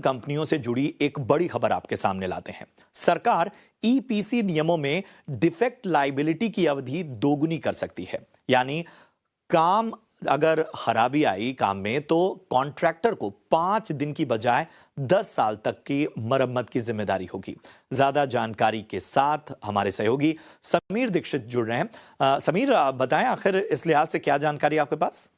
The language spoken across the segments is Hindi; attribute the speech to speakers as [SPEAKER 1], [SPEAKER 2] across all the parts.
[SPEAKER 1] कंपनियों से जुड़ी एक बड़ी खबर आपके सामने लाते हैं। सरकार ईपीसी नियमों में डिफेक्ट लायबिलिटी की अवधि दोगुनी कर सकती है। यानी काम अगर खराबी आई काम में तो कॉन्ट्रैक्टर को 5 दिन की बजाय 10 साल तक की मरम्मत की जिम्मेदारी होगी। ज्यादा जानकारी के साथ हमारे सहयोगी समीर दीक्षित जुड़ रहे हैं। समीर, बताएं आखिर इस लिहाज से क्या जानकारी आपके पास?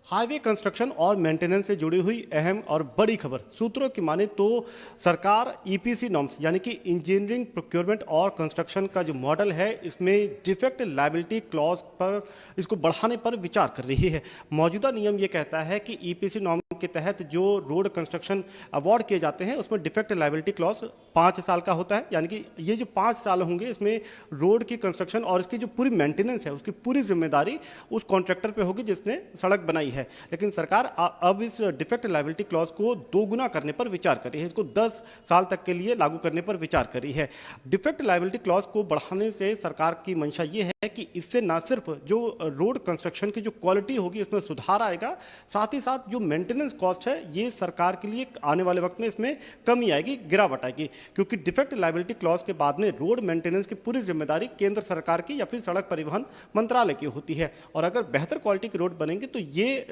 [SPEAKER 2] हाईवे कंस्ट्रक्शन और मेंटेनेंस से जुड़ी हुई अहम और बड़ी खबर। सूत्रों की माने तो सरकार ईपीसी नॉर्म्स यानी कि इंजीनियरिंग प्रोक्योरमेंट और कंस्ट्रक्शन का जो मॉडल है इसमें डिफेक्ट लायबिलिटी क्लॉज पर इसको बढ़ाने पर विचार कर रही है। मौजूदा नियम ये कहता है कि ईपीसी नॉर्म के तहत जो रोड कंस्ट्रक्शन अवार्ड किए जाते हैं उसमें डिफेक्ट लायबिलिटी क्लॉज 5 साल का होता है। यानी कि ये जो 5 साल होंगे इसमें रोड की कंस्ट्रक्शन और इसकी जो पूरी मेंटेनेंस है उसकी पूरी जिम्मेदारी उस कॉन्ट्रैक्टर पे होगी जिसने सड़क बनाई है। लेकिन सरकार अब इस डिफेक्ट लायबिलिटी क्लॉज को दोगुना करने पर विचार कर रही है, इसको 10 साल तक के लिए लागू करने पर विचार कर रही है। डिफेक्ट लायबिलिटी क्लॉज को बढ़ाने से सरकार की मंशा ये है कि इससे ना सिर्फ जो रोड कंस्ट्रक्शन की जो क्वालिटी होगी उसमें सुधार आएगा, साथ ही साथ जो मेंटेनेंस कॉस्ट है ये सरकार के लिए आने वाले वक्त में इसमें कमी आएगी, गिरावट आएगी। क्योंकि डिफेक्ट लायबिलिटी क्लॉज के बाद में रोड मेंटेनेंस की पूरी जिम्मेदारी केंद्र सरकार की या फिर सड़क परिवहन मंत्रालय की होती है। और अगर बेहतर क्वालिटी की रोड बनेंगे तो ये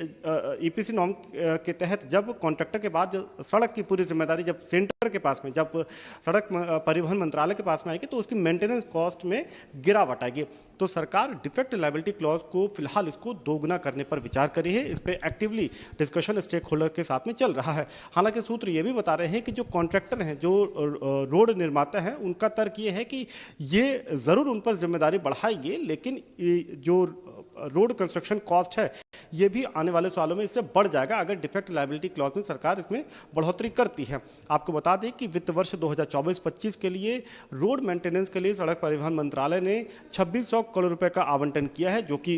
[SPEAKER 2] ईपीसी नॉर्म के तहत जब कॉन्ट्रैक्टर के बाद सड़क की पूरी जिम्मेदारी जब सेंटर के पास में, जब सड़क परिवहन मंत्रालय के पास में आएगी तो उसकी मेंटेनेंस कॉस्ट में गिरावट आएगी। तो सरकार डिफेक्ट लायबिलिटी क्लॉज को फिलहाल इसको दोगुना करने पर विचार कर रही है। इस पर एक्टिवली डिस्कशन स्टेक होल्डर के साथ में चल रहा है। हालांकि सूत्र ये भी बता रहे हैं कि जो कॉन्ट्रैक्टर हैं, जो रोड निर्माता हैं, उनका तर्क ये है कि ये जरूर उन पर जिम्मेदारी बढ़ाएगी, लेकिन जो रोड कंस्ट्रक्शन कॉस्ट है ये भी आने वाले सालों में इससे बढ़ जाएगा अगर डिफेक्ट लायबिलिटी क्लॉज में सरकार इसमें बढ़ोतरी करती है। आपको बता दें कि वित्त वर्ष 2024-25 के लिए रोड मेंटेनेंस के लिए सड़क परिवहन मंत्रालय ने 2600 करोड़ रुपए का आवंटन किया है, जो कि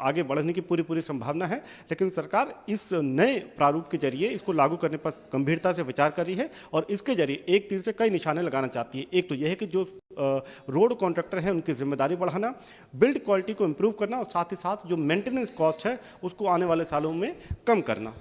[SPEAKER 2] आगे बढ़ने की पूरी संभावना है। लेकिन सरकार इस नए प्रारूप के जरिए इसको लागू करने पर गंभीरता से विचार कर रही है और इसके जरिए एक तीर से कई निशाने लगाना चाहती है। एक तो यह है कि जो रोड कॉन्ट्रैक्टर हैं उनकी जिम्मेदारी बढ़ाना, बिल्ड क्वालिटी को इंप्रूव करना और साथ ही साथ जो मेंटेनेंस कॉस्ट है उसको आने वाले सालों में कम करना।